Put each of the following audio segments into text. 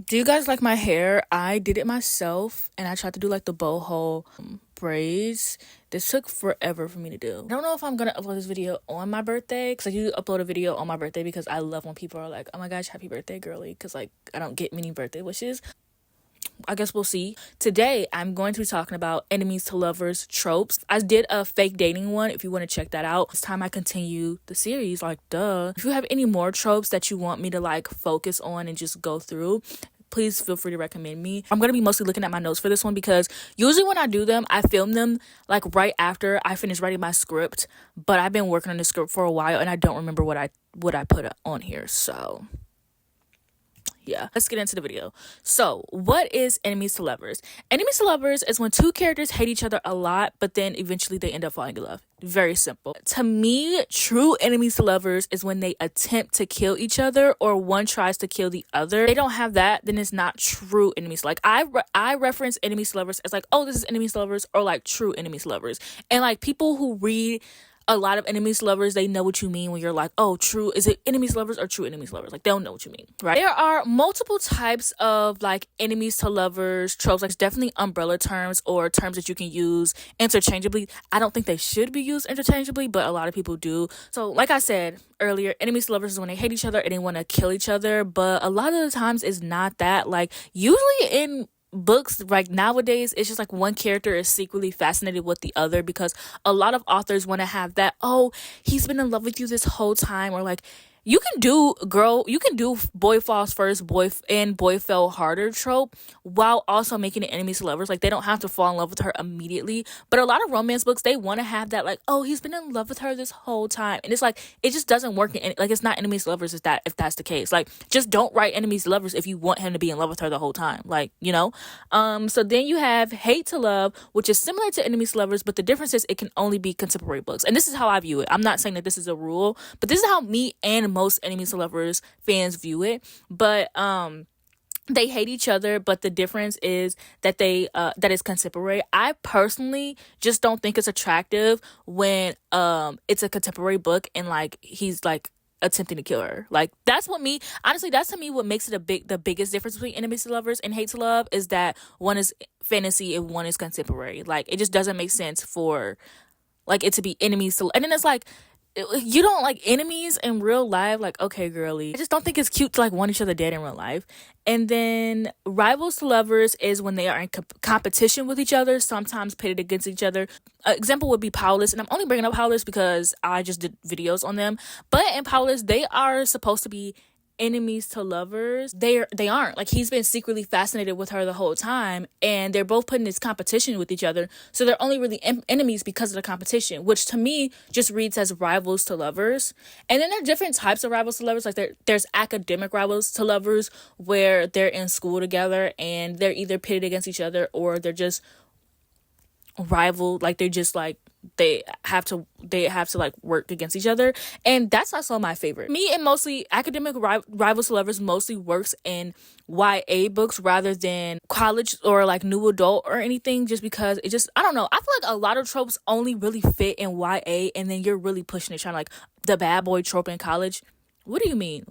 Do you guys like my hair? I did it myself and I tried to do like the boho braids. This took forever for me to do. I don't know if I'm gonna upload this video on my birthday because I usually upload a video on my birthday because I love when people are like, oh my gosh, happy birthday, girly. Because like I don't get many birthday wishes. I guess we'll see. Today, I'm going to be talking about enemies to lovers tropes. I did a fake dating one if you want to check that out. It's time I continue the series, like duh. If you have any more tropes that you want me to like focus on and just go through, please feel free to recommend me. I'm going to be mostly looking at my notes for this one because usually when I do them, I film them like right after I finish writing my script, but I've been working on the script for a while and I don't remember what I put on here. So yeah, let's get into the video. So what is enemies to lovers? Enemies to lovers is when two characters hate each other a lot, but then eventually they end up falling in love. Very simple. To me, true enemies to lovers is when they attempt to kill each other or one tries to kill the other. If they don't have that, then it's not true enemies. Like I reference enemies to lovers as like, oh, this is enemies to lovers, or like true enemies to lovers. And like people who read a lot of enemies to lovers, they know what you mean when you're like, oh, true, is it enemies to lovers or true enemies to lovers? Like, they'll know what you mean, right? There are multiple types of like enemies to lovers tropes. Like, definitely umbrella terms or terms that you can use interchangeably. I don't think they should be used interchangeably, but a lot of people do. So like I said earlier, enemies to lovers is when they hate each other and they want to kill each other, but a lot of the times it's not that. Like, usually in books like nowadays, it's just like one character is secretly fascinated with the other because a lot of authors want to have that, oh, he's been in love with you this whole time, or like you can do boy falls first, boy fell harder trope while also making it enemies to lovers. Like, they don't have to fall in love with her immediately, but a lot of romance books, they want to have that, like, oh, he's been in love with her this whole time, and it's like it just doesn't work like it's not enemies to lovers if that's the case. Like, just don't write enemies to lovers if you want him to be in love with her the whole time, like, you know. So then you have hate to love, which is similar to enemies to lovers, but the difference is it can only be contemporary books, and this is how I view it. I'm not saying that this is a rule, but this is how me and most enemies to lovers fans view it. But they hate each other, but the difference is that that is contemporary. I personally just don't think it's attractive when it's a contemporary book and like he's like attempting to kill her. Like, that's what me honestly, that's to me what makes it the biggest difference between enemies to lovers and hate to love, is that one is fantasy and one is contemporary. Like, it just doesn't make sense for like it to be enemies to, and then it's like, you don't like enemies in real life. Like, okay, girly, I just don't think it's cute to like want each other dead in real life. And then rivals to lovers is when they are in competition with each other, sometimes pitted against each other. Example would be Powerless, and I'm only bringing up Powerless because I just did videos on them. But in Powerless, they are supposed to be enemies to lovers. They aren't. Like, he's been secretly fascinated with her the whole time, and they're both put in this competition with each other, so they're only really enemies because of the competition, which to me just reads as rivals to lovers. And then there are different types of rivals to lovers. Like, there's academic rivals to lovers, where they're in school together and they're either pitted against each other or they're just rival, like they're just like they have to like work against each other. And that's also my favorite. Me, and mostly academic rivals to lovers mostly works in YA books rather than college or like new adult or anything, just because it just, I don't know, I feel like a lot of tropes only really fit in YA, and then you're really pushing it, trying to like the bad boy trope in college. What do you mean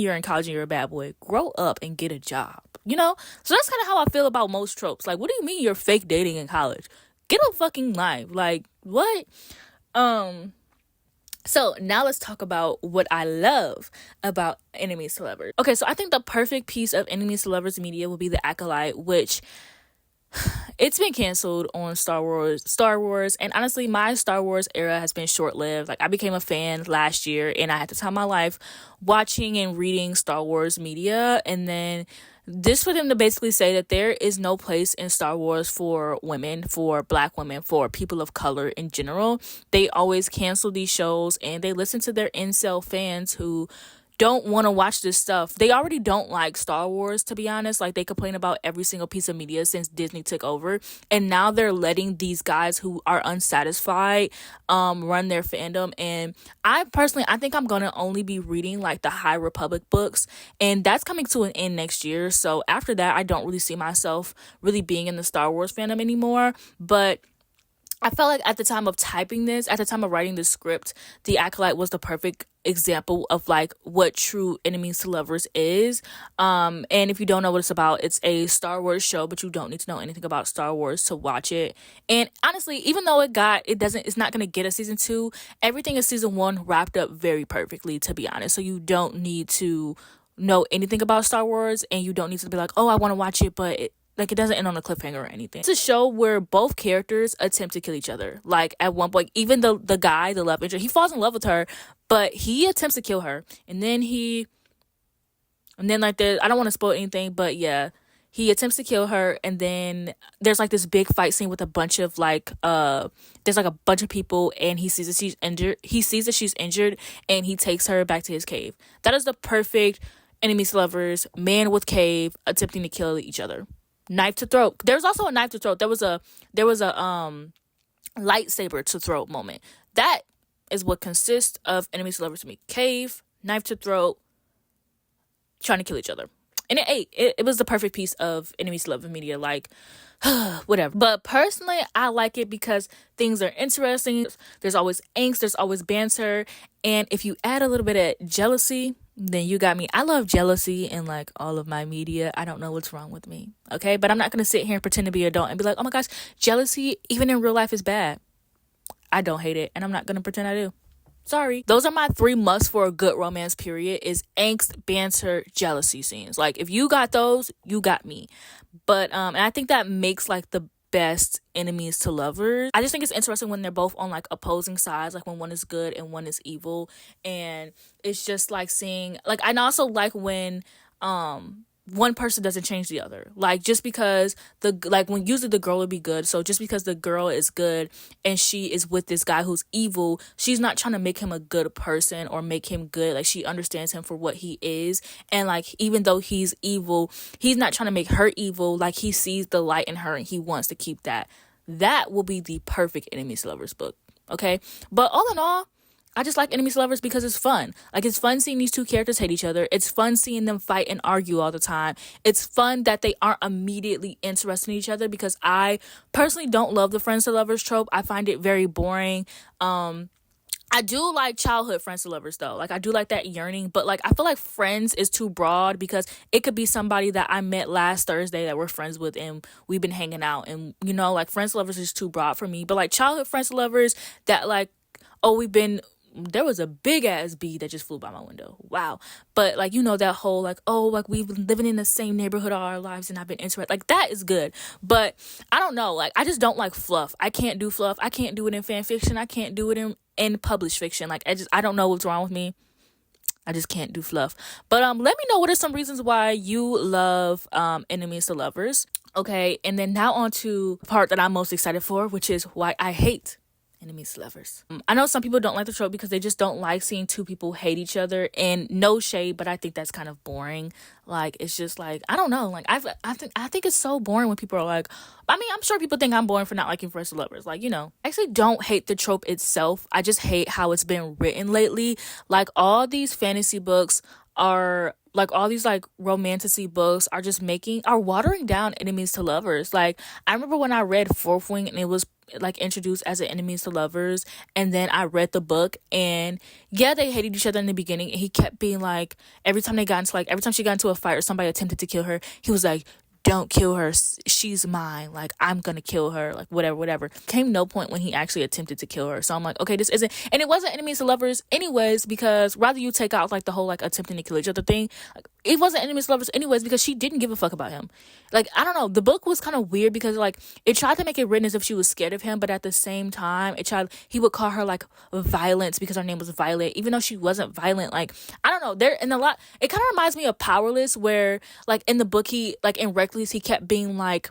you're in college and you're a bad boy? Grow up and get a job, you know? So that's kind of how I feel about most tropes. Like, what do you mean you're fake dating in college? Get a fucking life. Like, what? So now let's talk about what I love about enemies to lovers. Okay, so I think the perfect piece of enemies to lovers media would be The Acolyte, which it's been canceled on Star Wars, and honestly, my Star Wars era has been short-lived. Like, I became a fan last year, and I had to time my life watching and reading Star Wars media, and then this for them to basically say that there is no place in Star Wars for women, for Black women, for people of color in general. They always cancel these shows, and they listen to their incel fans who don't want to watch this stuff. They already don't like Star Wars, to be honest. Like, they complain about every single piece of media since Disney took over, and now they're letting these guys who are unsatisfied run their fandom. And I think I'm gonna only be reading like the High Republic books, and that's coming to an end next year. So after that, I don't really see myself really being in the Star Wars fandom anymore. But I felt like at the time of typing this, at the time of writing the script, The Acolyte was the perfect example of like what true enemies to lovers is. And if you don't know what it's about, it's a Star Wars show, but you don't need to know anything about Star Wars to watch it. And honestly, even though it's not gonna get a season 2, everything in season 1 wrapped up very perfectly, to be honest. So you don't need to know anything about Star Wars, and you don't need to be like, oh, I want to watch it, but it doesn't end on a cliffhanger or anything. It's a show where both characters attempt to kill each other. Like at one point, even the guy, the love interest, he falls in love with her, but he attempts to kill her. And then like I don't want to spoil anything, but yeah, he attempts to kill her, and then there's like this big fight scene with a bunch of there's like a bunch of people, and he sees that she's injured, and he takes her back to his cave. That is the perfect enemies to lovers, man with cave attempting to kill each other. Knife to throat. There's also a knife to throat. There was a lightsaber to throat moment. That is what consists of enemies to lovers to me. Cave, knife to throat, trying to kill each other. And it was the perfect piece of enemies to lovers media, like whatever. But personally, I like it because things are interesting. There's always angst, there's always banter, and if you add a little bit of jealousy, then you got me. I love jealousy in like all of my media. I don't know what's wrong with me, okay? But I'm not gonna sit here and pretend to be an adult and be like, oh my gosh, jealousy even in real life is bad. I don't hate it, and I'm not gonna pretend I do. Sorry. Those are my 3 musts for a good romance period: is angst, banter, jealousy scenes. Like if you got those, you got me. But and I think that makes like the best enemies to lovers. I just think it's interesting when they're both on like opposing sides, like when one is good and one is evil. And it's just like seeing, like, I also like when one person doesn't change the other. Like just because when usually the girl would be good, so just because the girl is good and she is with this guy who's evil, she's not trying to make him a good person or make him good. Like she understands him for what he is, and like even though he's evil, he's not trying to make her evil. Like he sees the light in her and he wants to keep that. That will be the perfect enemies to lovers book. Okay, but all in all, I just like enemies to lovers because it's fun. Like, it's fun seeing these two characters hate each other. It's fun seeing them fight and argue all the time. It's fun that they aren't immediately interested in each other, because I personally don't love the friends to lovers trope. I find it very boring. I do like childhood friends to lovers though. Like, I do like that yearning, but like, I feel like friends is too broad, because it could be somebody that I met last Thursday that we're friends with and we've been hanging out, and you know, like, friends to lovers is too broad for me. But like childhood friends to lovers that like, oh, there was a big ass bee that just flew by my window. Wow. But like, you know, that whole like, oh, like we've been living in the same neighborhood all our lives and I've been interested. Like, that is good. But I don't know. Like, I just don't like fluff. I can't do fluff. I can't do it in fan fiction. I can't do it in published fiction. Like, I don't know what's wrong with me. I just can't do fluff. But let me know what are some reasons why you love enemies to lovers. Okay. And then now on to the part that I'm most excited for, which is why I hate enemies to lovers. I know some people don't like the trope because they just don't like seeing two people hate each other, and no shade, but I think that's kind of boring. Like, it's just like, I don't know, like, I think it's so boring when people are like, I mean, I'm sure people think I'm boring for not liking friends to lovers, like, you know. I actually don't hate the trope itself. I just hate how it's been written lately. Like, all these fantasy books are like, all these like romantasy books are watering down enemies to lovers. Like, I remember when I read Fourth Wing and it was like introduced as an enemies to lovers, and then I read the book, and yeah, they hated each other in the beginning, and he kept being like, every time she got into a fight or somebody attempted to kill her, he was like, don't kill her, she's mine, like, I'm gonna kill her, like, whatever. Came no point when he actually attempted to kill her. So I'm like, okay, this isn't, and it wasn't enemies to lovers anyways, because rather you take out like the whole like attempting to kill each other thing, like, it wasn't enemies to lovers anyways, because she didn't give a fuck about him. Like, I don't know, the book was kind of weird because like it tried to make it written as if she was scared of him, but at the same time he would call her like Violence because her name was Violet, even though she wasn't violent. Like, I don't know, it kind of reminds me of Powerless, where like in the book he kept being like,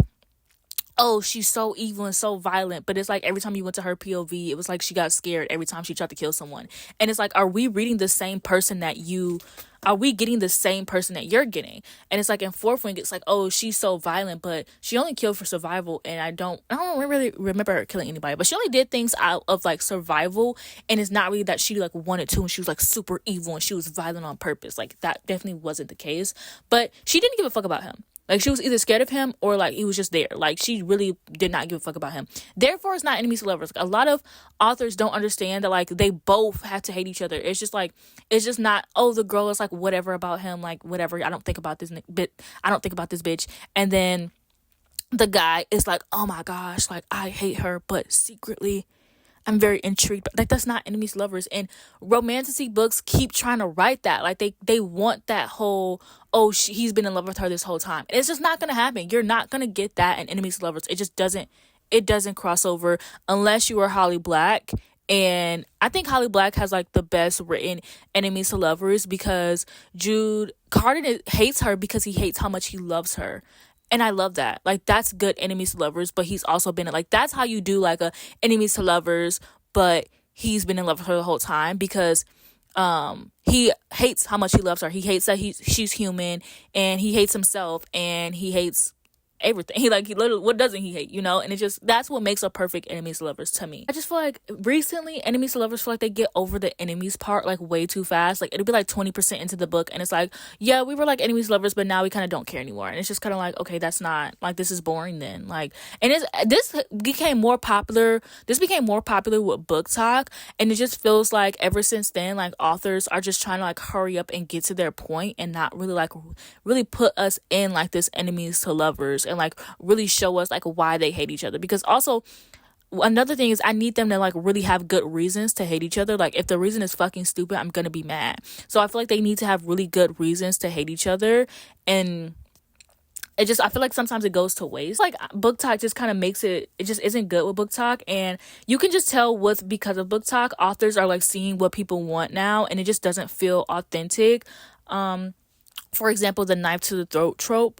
oh, she's so evil and so violent, but it's like every time you went to her POV, it was like she got scared every time she tried to kill someone. And it's like, are we getting the same person that you're getting? And it's like in Fourth Wing, it's like, oh, she's so violent, but she only killed for survival, and I don't really remember her killing anybody, but she only did things out of like survival, and it's not really that she like wanted to, and she was like super evil and she was violent on purpose. Like, that definitely wasn't the case, but she didn't give a fuck about him. Like, she was either scared of him or like he was just there. Like, she really did not give a fuck about him. Therefore, it's not enemies to lovers. A lot of authors don't understand that like they both have to hate each other. It's just like, it's just not, oh, the girl is like whatever about him, like whatever, I don't think about this bitch, and then the guy is like, oh my gosh, like I hate her, but secretly I'm very intrigued. But like, that's not enemies to lovers. And romantasy books keep trying to write that. Like, they want that whole, oh, he's been in love with her this whole time. And it's just not gonna happen. You're not gonna get that in enemies to lovers. It just doesn't cross over unless you are Holly Black. And I think Holly Black has like the best written enemies to lovers, because Jude Carden hates her because he hates how much he loves her. And I love that. Like, that's good enemies to lovers, but he's also been like, that's how you do like a enemies to lovers, but he's been in love with her the whole time, because he hates how much he loves her. He hates that she's human, and he hates himself, and he hates everything. He literally, what doesn't he hate, and it's just, that's what makes a perfect enemies to lovers to me. I just feel like recently enemies to lovers feel like they get over the enemies part like way too fast. Like, it'll be like 20% into the book and it's like, yeah, we were like enemies to lovers, but now we kind of don't care anymore. And it's just kind of like, okay, that's not like, this is boring then. Like, and this became more popular with BookTok, and it just feels like ever since then, like, authors are just trying to like hurry up and get to their point and not really put us in like this enemies to lovers and like really show us like why they hate each other. Because also, another thing is, I need them to like really have good reasons to hate each other. Like, if the reason is fucking stupid, I'm gonna be mad. So I feel like they need to have really good reasons to hate each other. And I feel like sometimes it goes to waste. Like, BookTok just kind of makes it just isn't good with BookTok. And you can just tell what's because of BookTok. Authors are like seeing what people want now, and it just doesn't feel authentic. For example, the knife to the throat trope,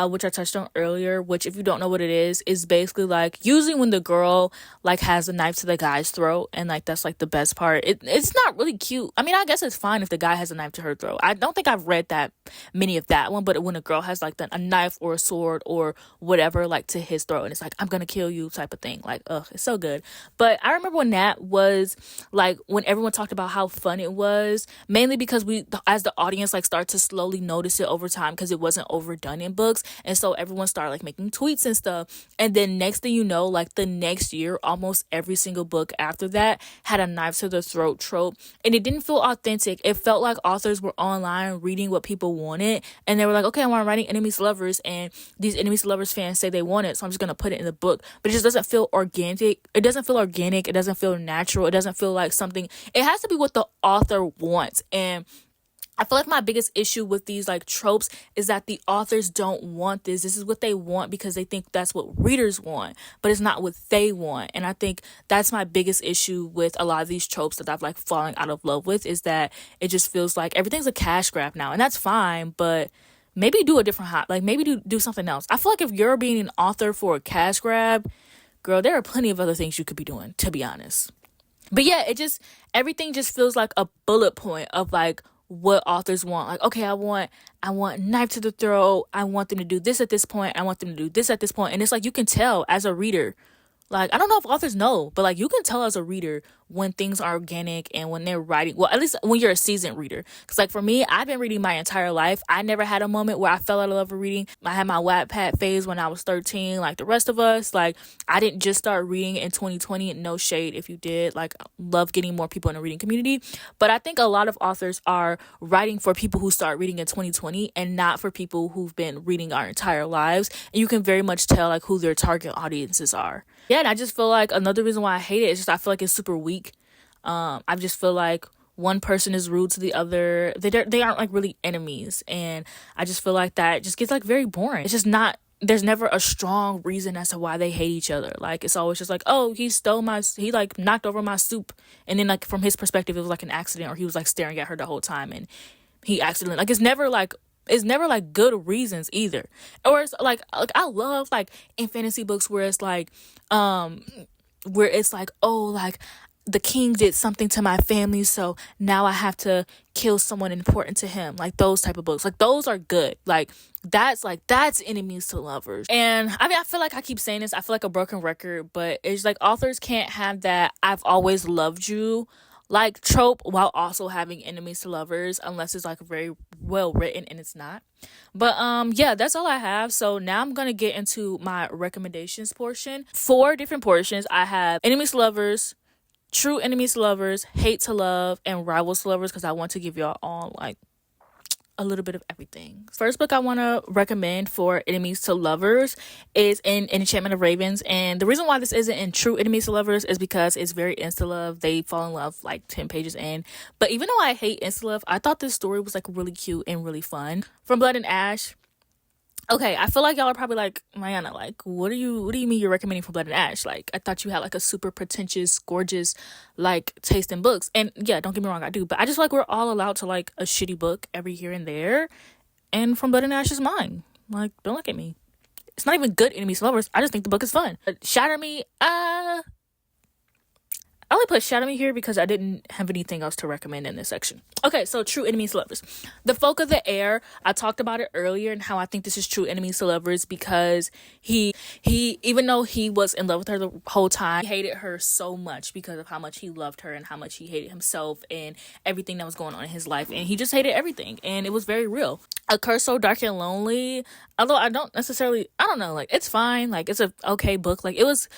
which I touched on earlier, which, if you don't know what it is basically like usually when the girl like has a knife to the guy's throat, and like that's like the best part. It's not really cute. I mean, I guess it's fine if the guy has a knife to her throat. I don't think I've read that many of that one, but when a girl has like a knife or a sword or whatever like to his throat, and it's like, I'm gonna kill you type of thing, like, ugh, it's so good. But I remember when that was like, when everyone talked about how fun it was, mainly because we as the audience like start to slowly notice it over time, because it wasn't overdone in books. And so everyone started like making tweets and stuff. And then next thing you know, like the next year, almost every single book after that had a knife to the throat trope. And it didn't feel authentic. It felt like authors were online reading what people wanted. And they were like, okay, I'm writing enemies to lovers, and these enemies to lovers fans say they want it, so I'm just going to put it in the book. But it just doesn't feel organic. It doesn't feel organic. It doesn't feel natural. It doesn't feel like something. It has to be what the author wants. And I feel like my biggest issue with these like tropes is that the authors don't want this. This is what they want because they think that's what readers want, but it's not what they want. And I think that's my biggest issue with a lot of these tropes that I've like fallen out of love with, is that it just feels like everything's a cash grab now. And that's fine, but maybe do a different maybe do something else. I feel like if you're being an author for a cash grab, girl, there are plenty of other things you could be doing, to be honest. But yeah, everything just feels like a bullet point of like what authors want. Like, okay, I want knife to the throat. I want them to do this at this point. I want them to do this at this point. And it's like, you can tell as a reader. Like, I don't know if authors know, but like, you can tell as a reader when things are organic and when they're writing, well, at least when you're a seasoned reader. Because like for me, I've been reading my entire life. I never had a moment where I fell out of love with reading. I had my Wattpad phase when I was 13, like the rest of us. Like, I didn't just start reading in 2020. No shade if you did. Like, love getting more people in the reading community. But I think a lot of authors are writing for people who start reading in 2020 and not for people who've been reading our entire lives. And you can very much tell like who their target audiences are. Yeah, and I just feel like another reason why I hate it is just I feel like it's super weak. I just feel like one person is rude to the other. They aren't like really enemies, and I just feel like that just gets like very boring. It's just not. There's never a strong reason as to why they hate each other. Like, it's always just like, oh, he like knocked over my soup, and then like from his perspective it was like an accident, or he was like staring at her the whole time and he accidentally, like, it's never like good reasons either. Or it's like I love like in fantasy books where it's like oh, like the king did something to my family, so now I have to kill someone important to him. Like, those type of books, like, those are good. Like, that's enemies to lovers. And I mean, I feel like I keep saying this, I feel like a broken record, but it's like authors can't have that I've always loved you like trope while also having enemies to lovers, unless it's like very well written, and it's not. But yeah, that's all I have. So now I'm gonna get into my recommendations portion. 4 different portions. I have enemies to lovers, true enemies to lovers, hate to love, and rivals to lovers, because I want to give y'all all like a little bit of everything. First book I want to recommend for enemies to lovers is in Enchantment of Ravens, and the reason why this isn't in True Enemies to Lovers is because it's very insta love. They fall in love like 10 pages in. But even though I hate insta love, I thought this story was like really cute and really fun. From Blood and Ash. Okay, I feel like y'all are probably like, Mariana, like, what do you mean you're recommending for Blood and Ash? Like, I thought you had like a super pretentious, gorgeous, like, taste in books. And yeah, don't get me wrong, I do. But I just like we're all allowed to like a shitty book every here and there. And From Blood and Ash is mine. Like, don't look at me. It's not even good enemies to lovers. I just think the book is fun. Shatter Me, I only put Shadow Me here because I didn't have anything else to recommend in this section. Okay, so True Enemies to Lovers. The Folk of the Air, I talked about it earlier and how I think this is True Enemies to Lovers because he even though he was in love with her the whole time, he hated her so much because of how much he loved her and how much he hated himself and everything that was going on in his life. And he just hated everything. And it was very real. A Curse So Dark and Lonely, although I don't know, like, it's fine. Like, it's a okay book. Like, it was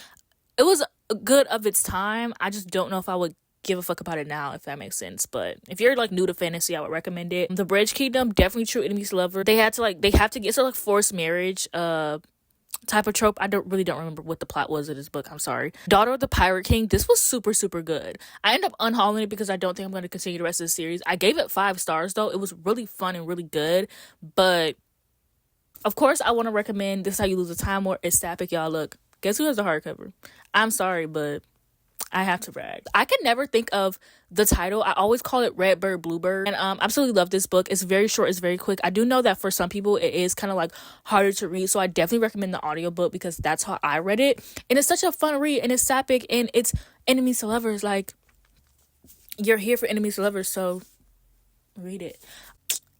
good of its time. I just don't know if I would give a fuck about it now, if that makes sense. But if you're like new to fantasy, I would recommend it. The Bridge Kingdom, definitely True Enemies to Lover. They have to get like forced marriage type of trope. I don't remember what the plot was of this book. I'm sorry. Daughter of the Pirate King, this was super good. I end up unhauling it because I don't think I'm going to continue the rest of the series. I gave it 5 stars though. It was really fun and really good. But of course I want to recommend This Is How You Lose a Time War. It's Sapphic, y'all. Look, guess who has the hardcover? I'm sorry, but I have to brag. I can never think of the title. I always call it Red Bird, Bluebird. And absolutely love this book. It's very short. It's very quick. I do know that for some people it is kind of like harder to read. So I definitely recommend the audiobook because that's how I read it. And it's such a fun read. And it's sapphic. And it's enemies to lovers. Like, you're here for enemies to lovers. So read it.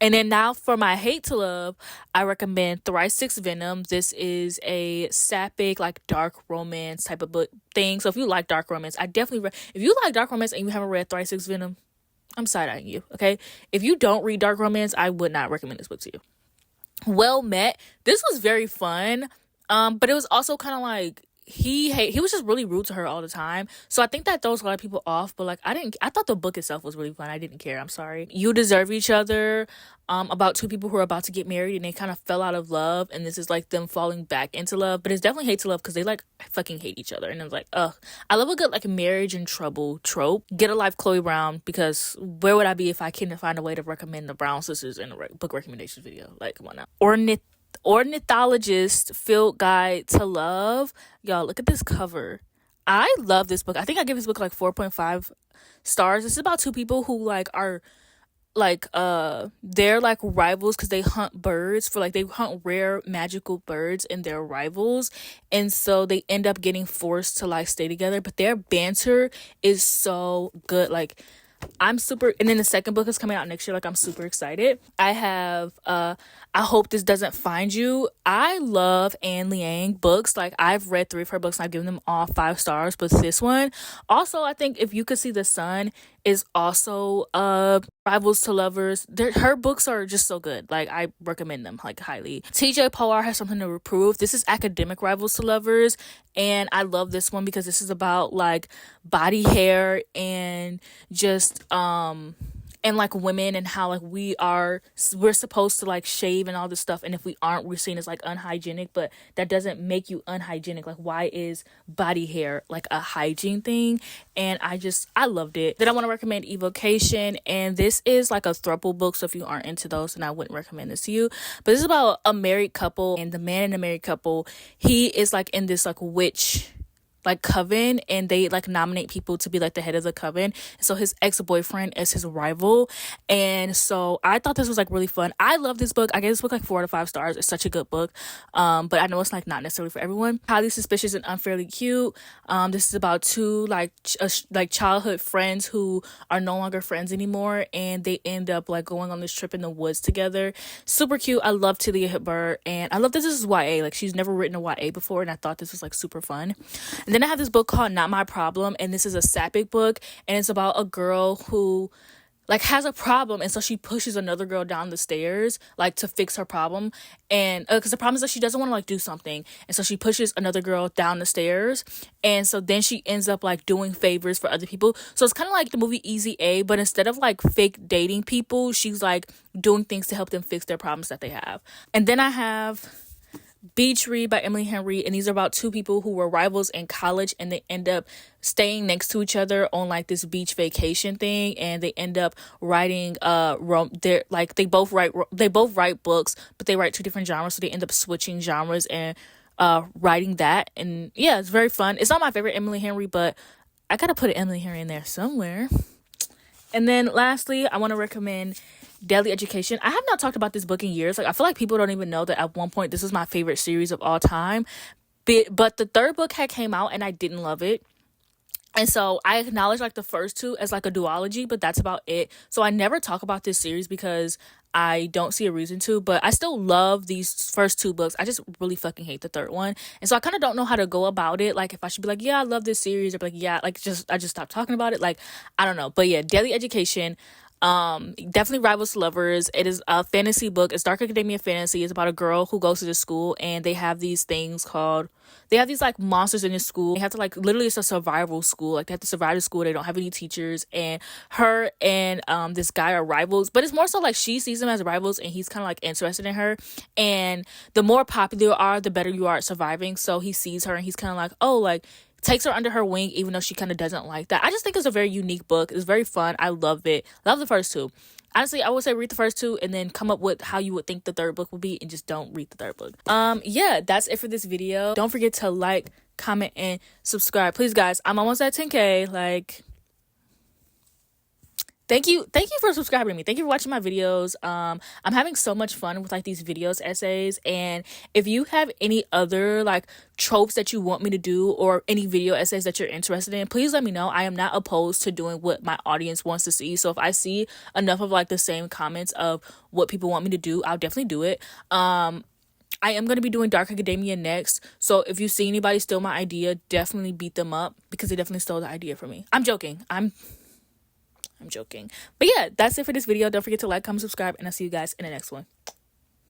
And then now for my hate to love, I recommend Thrice 6 Venom. This is a sapphic, like, dark romance type of book thing. So if you like dark romance, I definitely if you like dark romance and you haven't read Thrice 6 Venom, I'm side-eyeing you, okay? If you don't read dark romance, I would not recommend this book to you. Well Met. This was very fun. But it was also kind of like he was just really rude to her all the time. So I think that throws a lot of people off. But like I thought the book itself was really fun. I didn't care. I'm sorry. You Deserve Each Other, about 2 people who are about to get married and they kind of fell out of love, and this is like them falling back into love. But it's definitely hate to love because they like fucking hate each other. And it's like, ugh. I love a good like marriage and trouble trope. Get a Life, Chloe Brown, because where would I be if I couldn't find a way to recommend the Brown sisters in a book recommendations video? Like, come on now. Ornithologist Field Guide to Love. Y'all, look at this cover. I love this book. I think I give this book like 4.5 stars. This is about 2 people who like are like they're like rivals because they hunt birds for like they hunt rare magical birds, and they're rivals, and so they end up getting forced to like stay together. But their banter is so good. Like, I'm super, and then the second book is coming out next year. Like, I'm super excited. I have I Hope This Doesn't Find You. I love Anne Liang books. Like, I've read 3 of her books and I've given them all 5 stars, but this one also, I think If You Could See the Sun is also rivals to lovers. Her books are just so good. Like, I recommend them like highly. TJ Pollard Has Something to Reprove. This is academic rivals to lovers, and I love this one because this is about like body hair and just and like women, and how like we're supposed to like shave and all this stuff, and if we aren't, we're seen as like unhygienic, but that doesn't make you unhygienic. Like, why is body hair like a hygiene thing? And I loved it. Then I want to recommend Evocation, and this is like a throuple book, so if you aren't into those, then I wouldn't recommend this to you. But this is about a married couple, and the man in the married couple, he is like in this like witch like coven, and they like nominate people to be like the head of the coven. So his ex-boyfriend is his rival, and so I thought this was like really fun. I love this book. I gave this book like 4 out of 5 stars. It's such a good book, but I know it's like not necessarily for everyone. Highly Suspicious and Unfairly Cute. This is about 2 like childhood friends who are no longer friends anymore, and they end up like going on this trip in the woods together. Super cute. I love Talia Hibbert, and I love that this is YA. Like, she's never written a YA before, and I thought this was like super fun. And then I have this book called Not My Problem, and this is a sapphic book, and it's about a girl who like has a problem, and so she pushes another girl down the stairs like to fix her problem. And because the problem is that she doesn't want to like do something, and so she pushes another girl down the stairs, and so then she ends up like doing favors for other people. So it's kind of like the movie Easy A, but instead of like fake dating people, she's like doing things to help them fix their problems that they have. And then I have Beach Read by Emily Henry, and these are about two people who were rivals in college, and they end up staying next to each other on like this beach vacation thing, and they end up writing they're like they both write books, but they write two different genres, so they end up switching genres and writing that. And yeah, it's very fun. It's not my favorite Emily Henry, but I gotta put an Emily Henry in there somewhere. And then lastly, I want to recommend Daily Education. I have not talked about this book in years. Like, I feel like people don't even know that at one point this is my favorite series of all time. But the third book had came out and I didn't love it. And so I acknowledge like the first two as like a duology, but that's about it. So I never talk about this series because I don't see a reason to, but I still love these first two books. I just really fucking hate the third one. And so I kind of don't know how to go about it. Like if I should be like, yeah, I love this series, or be like, yeah, like I just stopped talking about it. Like, I don't know. But yeah, Daily Education, definitely rivals to lovers. It is a fantasy book. It's dark academia fantasy. It's about a girl who goes to the school, and they have these things called, they have these like monsters in the school. They have to like, literally it's a survival school. Like they have to survive the school. They don't have any teachers, and her and this guy are rivals, but it's more so like she sees them as rivals and he's kind of like interested in her. And the more popular you are, the better you are at surviving. So he sees her and he's kind of like, oh, like takes her under her wing, even though she kind of doesn't like that. I just think it's a very unique book. It's very fun. I love it. Love the first two. Honestly, I would say read the first two and then come up with how you would think the third book would be, and just don't read the third book. Yeah, that's it for this video. Don't forget to like, comment, and subscribe. Please, guys, I'm almost at 10K. Like, thank you for subscribing to me. Thank you for watching my videos. I'm having so much fun with like these videos essays, and if you have any other like tropes that you want me to do, or any video essays that you're interested in, please let me know. I am not opposed to doing what my audience wants to see. So if I see enough of like the same comments of what people want me to do, I'll definitely do it. I am going to be doing Dark Academia next, so if you see anybody steal my idea, definitely beat them up, because they definitely stole the idea from me. I'm joking. I'm joking. But yeah, that's it for this video. Don't forget to like, comment, subscribe, and I'll see you guys in the next one.